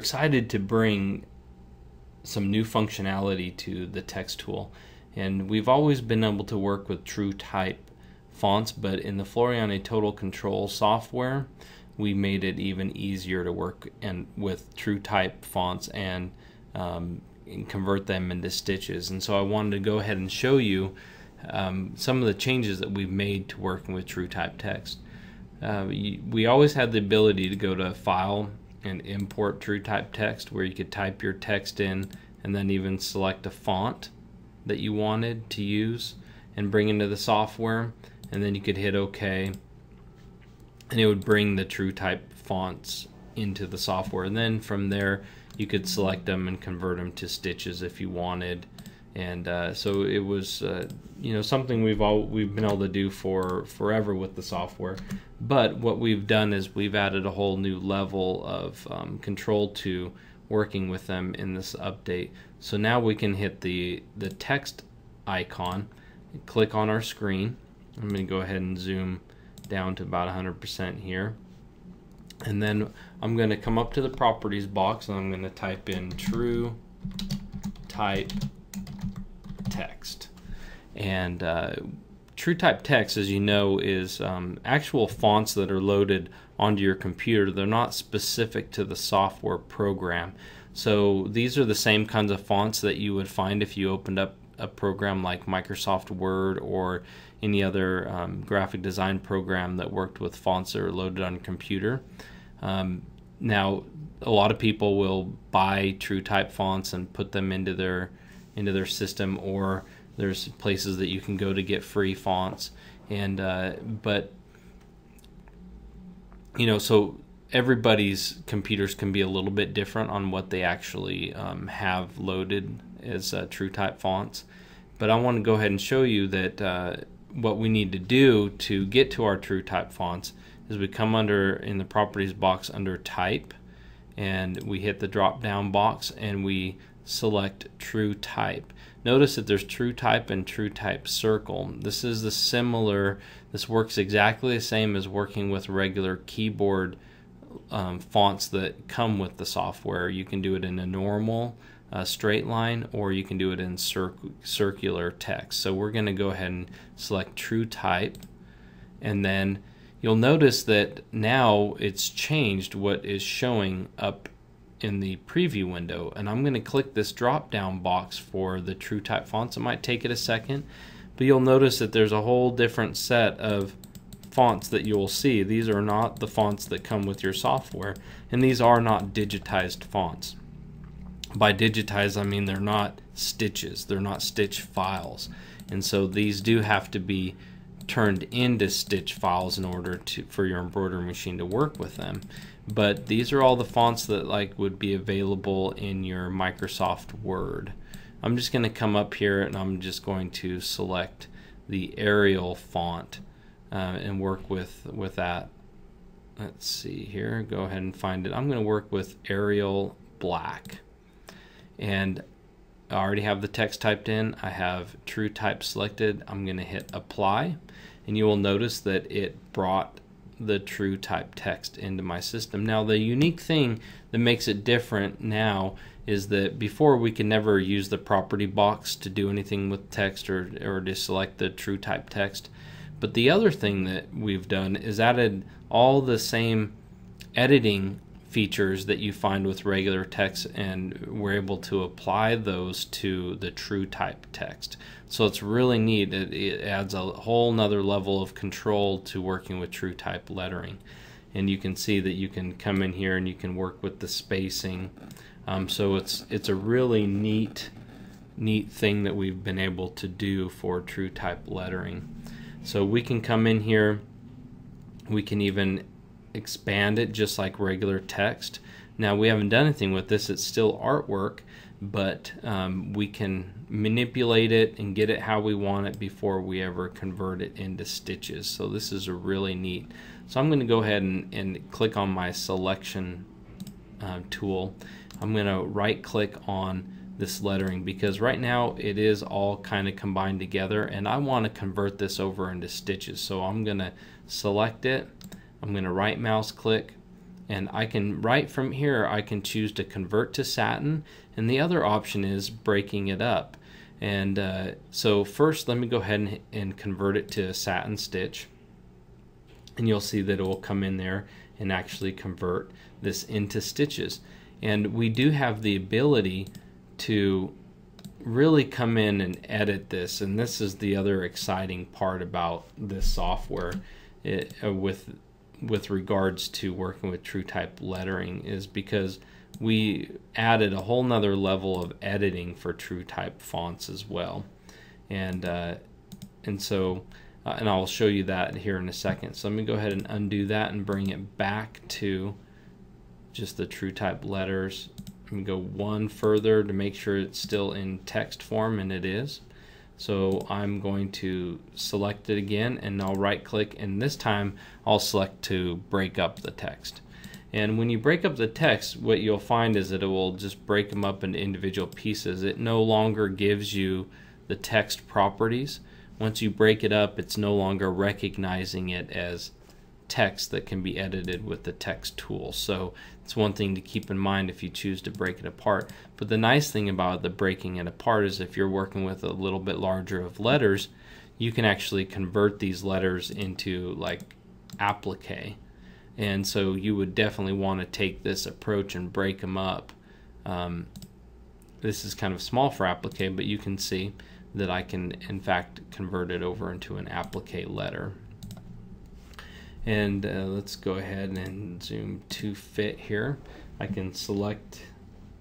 excited to bring some new functionality to the text tool, and we've always been able to work with TrueType fonts, but in the Floriane Total Control software we made it even easier to work with TrueType fonts and convert them into stitches. And so I wanted to go ahead and show you some of the changes that we've made to working with TrueType Text. We always had the ability to go to File and import TrueType Text, where you could type your text in and then even select a font that you wanted to use and bring into the software, and then you could hit OK, and it would bring the TrueType fonts into the software. And then from there you could select them and convert them to stitches if you wanted. And so it was something we've been able to do for forever with the software. But what we've done is we've added a whole new level of control to working with them in this update. So now we can hit the text icon, click on our screen. I'm going to go ahead and zoom down to about 100% here, and then I'm going to come up to the properties box and I'm going to type in TrueType Text. And TrueType Text, as you know, is actual fonts that are loaded onto your computer. They're not specific to the software program. So these are the same kinds of fonts that you would find if you opened up a program like Microsoft Word or any other graphic design program that worked with fonts that are loaded on a computer. Now, a lot of people will buy TrueType fonts and put them into their system, or there's places that you can go to get free fonts. And but so everybody's computers can be a little bit different on what they actually have loaded as TrueType fonts. But I want to go ahead and show you that what we need to do to get to our TrueType fonts is we come in the properties box under type, and we hit the drop down box and we select TrueType. Notice that there's TrueType and TrueType Circle. This works exactly the same as working with regular keyboard fonts that come with the software. You can do it in a normal straight line, or you can do it in circular text. So we're going to go ahead and select TrueType, and then you'll notice that now it's changed what is showing up in the preview window. And I'm going to click this drop down box for the TrueType fonts. It might take it a second, but you'll notice that there's a whole different set of fonts that you'll see. These are not the fonts that come with your software, and these are not digitized fonts. By digitized, I mean they're not stitches, they're not stitch files, and so these do have to be turned into stitch files in order for your embroidery machine to work with them. But these are all the fonts that would be available in your Microsoft Word. I'm just going to come up here and I'm just going to select the Arial font and work with that. Let's see here, go ahead and find it. I'm going to work with Arial Black, and I already have the text typed in. I have TrueType selected. I'm going to hit apply, and you will notice that it brought the TrueType text into my system. Now, the unique thing that makes it different now is that before we could never use the property box to do anything with text or to select the TrueType text. But the other thing that we've done is added all the same editing features that you find with regular text, and we're able to apply those to the TrueType text. So it's really neat. It adds a whole nother level of control to working with TrueType lettering. And you can see that you can come in here and you can work with the spacing. So it's a really neat thing that we've been able to do for TrueType lettering. So we can come in here, we can even expand it just like regular text. Now, we haven't done anything with this, it's still artwork, but we can manipulate it and get it how we want it before we ever convert it into stitches. So this is a really neat. So I'm going to go ahead and click on my selection tool. I'm going to right click on this lettering because right now it is all kind of combined together, and I want to convert this over into stitches. So I'm going to select it, I'm going to right mouse click, And I can, right from here, I can choose to convert to satin, and the other option is breaking it up. And so first let me go ahead and convert it to a satin stitch, and you'll see that it will come in there and actually convert this into stitches. And we do have the ability to really come in and edit this, and this is the other exciting part about this software with regards to working with TrueType lettering, is because we added a whole nother level of editing for TrueType fonts as well. And so I'll show you that here in a second. So let me go ahead and undo that and bring it back to just the TrueType letters. Let me go one further to make sure it's still in text form, and it is. So I'm going to select it again, and I'll right click, and this time I'll select to break up the text. And when you break up the text, what you'll find is that it will just break them up into individual pieces. It no longer gives you the text properties. Once you break it up, it's no longer recognizing it as text that can be edited with the text tool. So it's one thing to keep in mind if you choose to break it apart. But the nice thing about the breaking it apart is if you're working with a little bit larger of letters, you can actually convert these letters into like applique. And so you would definitely want to take this approach and break them up. This is kind of small for applique, but you can see that I can in fact convert it over into an applique letter. And let's go ahead and zoom to fit here. I can select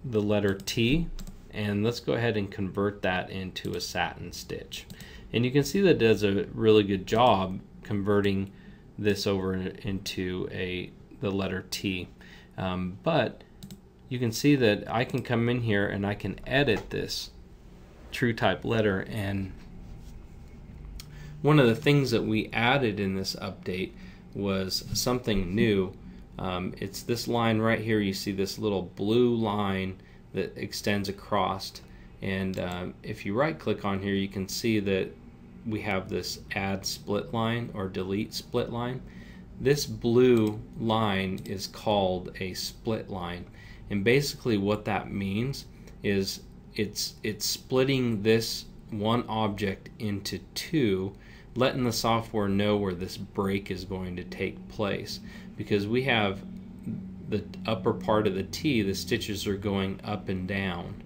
the letter T, and let's go ahead and convert that into a satin stitch. And you can see that it does a really good job converting this over into the letter T. But you can see that I can come in here and I can edit this TrueType letter. And one of the things that we added in this update was something new. It's this line right here. You see this little blue line that extends across, and if you right click on here, you can see that we have this add split line or delete split line. This blue line is called a split line, and basically what that means is it's splitting this one object into two, letting the software know where this break is going to take place, because we have the upper part of the T, the stitches are going up and down,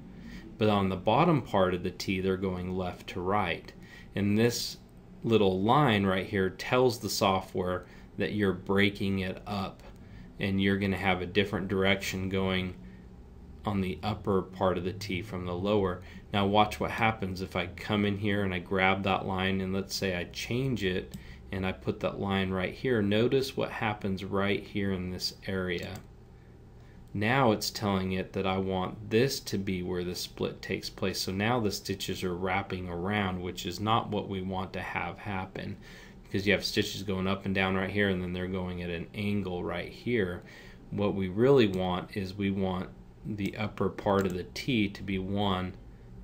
but on the bottom part of the T they're going left to right, and this little line right here tells the software that you're breaking it up and you're going to have a different direction going on the upper part of the T from the lower. Now watch what happens if I come in here and I grab that line, and let's say I change it and I put that line right here. Notice what happens right here in this area. Now it's telling it that I want this to be where the split takes place. So now the stitches are wrapping around, which is not what we want to have happen, because you have stitches going up and down right here, and then they're going at an angle right here. What we really want is we want the upper part of the T to be going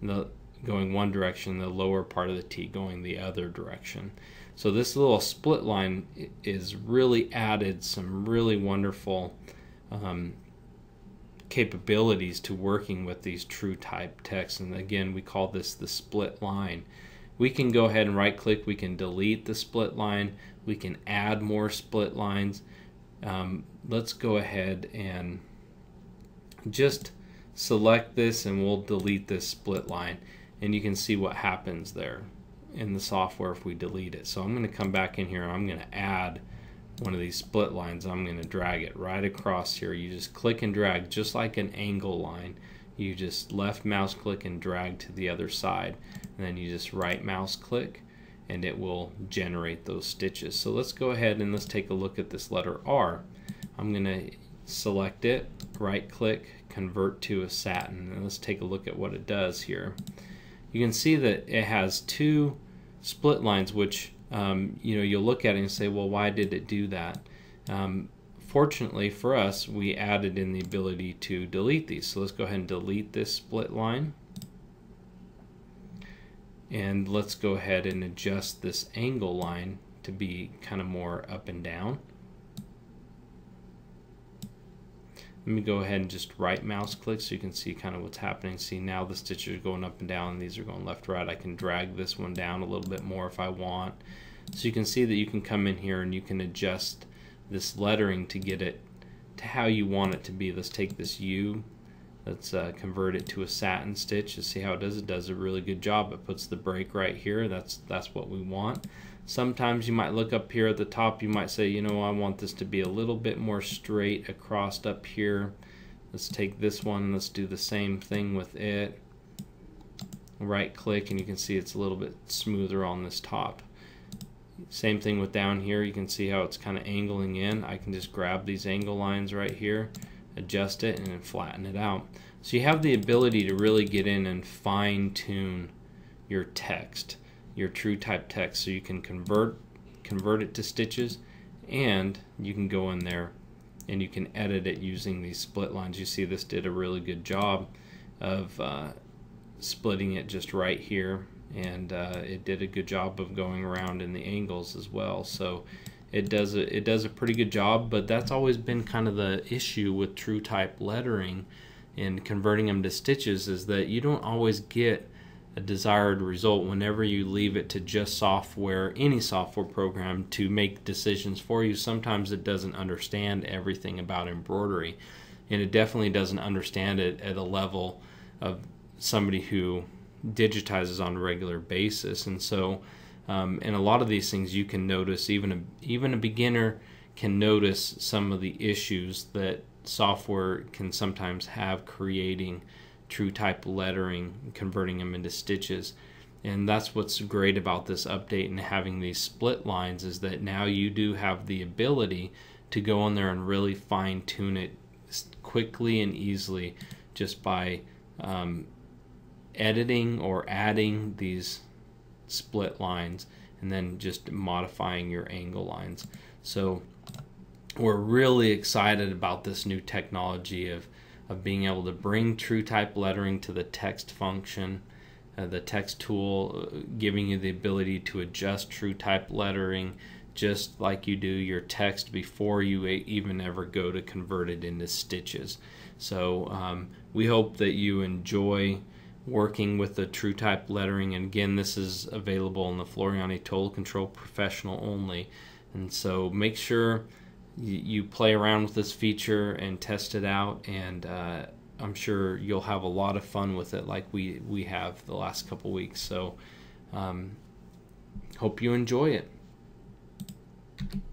one direction, the lower part of the T going the other direction. So this little split line is really added some really wonderful capabilities to working with these TrueType texts. And again, we call this the split line. We can go ahead and right click, we can delete the split line, we can add more split lines. Let's go ahead and just select this, and we'll delete this split line, and you can see what happens there in the software if we delete it. So I'm going to come back in here and I'm going to add one of these split lines. I'm going to drag it right across here. You just click and drag just like an angle line. You just left mouse click and drag to the other side, and then you just right mouse click and it will generate those stitches. So let's go ahead and let's take a look at this letter R. I'm going to select it, right click, convert to a satin, and let's take a look at what it does here. You can see that it has two split lines, which you'll look at it and say, well, why did it do that? Fortunately for us, we added in the ability to delete these. So let's go ahead and delete this split line, and let's go ahead and adjust this angle line to be kind of more up and down. Let me go ahead and just right mouse click so you can see kind of what's happening. See, now the stitches are going up and down, these are going left, right. I can drag this one down a little bit more if I want. So you can see that you can come in here and you can adjust this lettering to get it to how you want it to be. Let's take this U, let's convert it to a satin stitch to see how it does. It does a really good job. It puts the break right here. That's what we want. Sometimes you might look up here at the top, you might say, you know, I want this to be a little bit more straight across up here. Let's take this one, let's do the same thing with it. Right click and you can see it's a little bit smoother on this top. Same thing with down here, you can see how it's kind of angling in. I can just grab these angle lines right here, adjust it, and then flatten it out. So you have the ability to really get in and fine tune your text, your TrueType text, so you can convert it to stitches, and you can go in there and you can edit it using these split lines. You see this did a really good job of splitting it just right here, and it did a good job of going around in the angles as well. So it does a pretty good job, but that's always been kind of the issue with TrueType lettering and converting them to stitches, is that you don't always get a desired result whenever you leave it to just software, any software program, to make decisions for you. Sometimes it doesn't understand everything about embroidery, and it definitely doesn't understand it at a level of somebody who digitizes on a regular basis. And so in a lot of these things you can notice, even a beginner can notice some of the issues that software can sometimes have creating TrueType lettering, converting them into stitches. And that's what's great about this update and having these split lines, is that now you do have the ability to go in there and really fine tune it quickly and easily just by editing or adding these split lines and then just modifying your angle lines. So we're really excited about this new technology of being able to bring TrueType lettering to the text function, the text tool, giving you the ability to adjust TrueType lettering just like you do your text before you even ever go to convert it into stitches. So we hope that you enjoy working with the TrueType lettering, and again, this is available in the Floriani Total Control Professional only. And so make sure you play around with this feature and test it out, and I'm sure you'll have a lot of fun with it like we have the last couple weeks. So hope you enjoy it.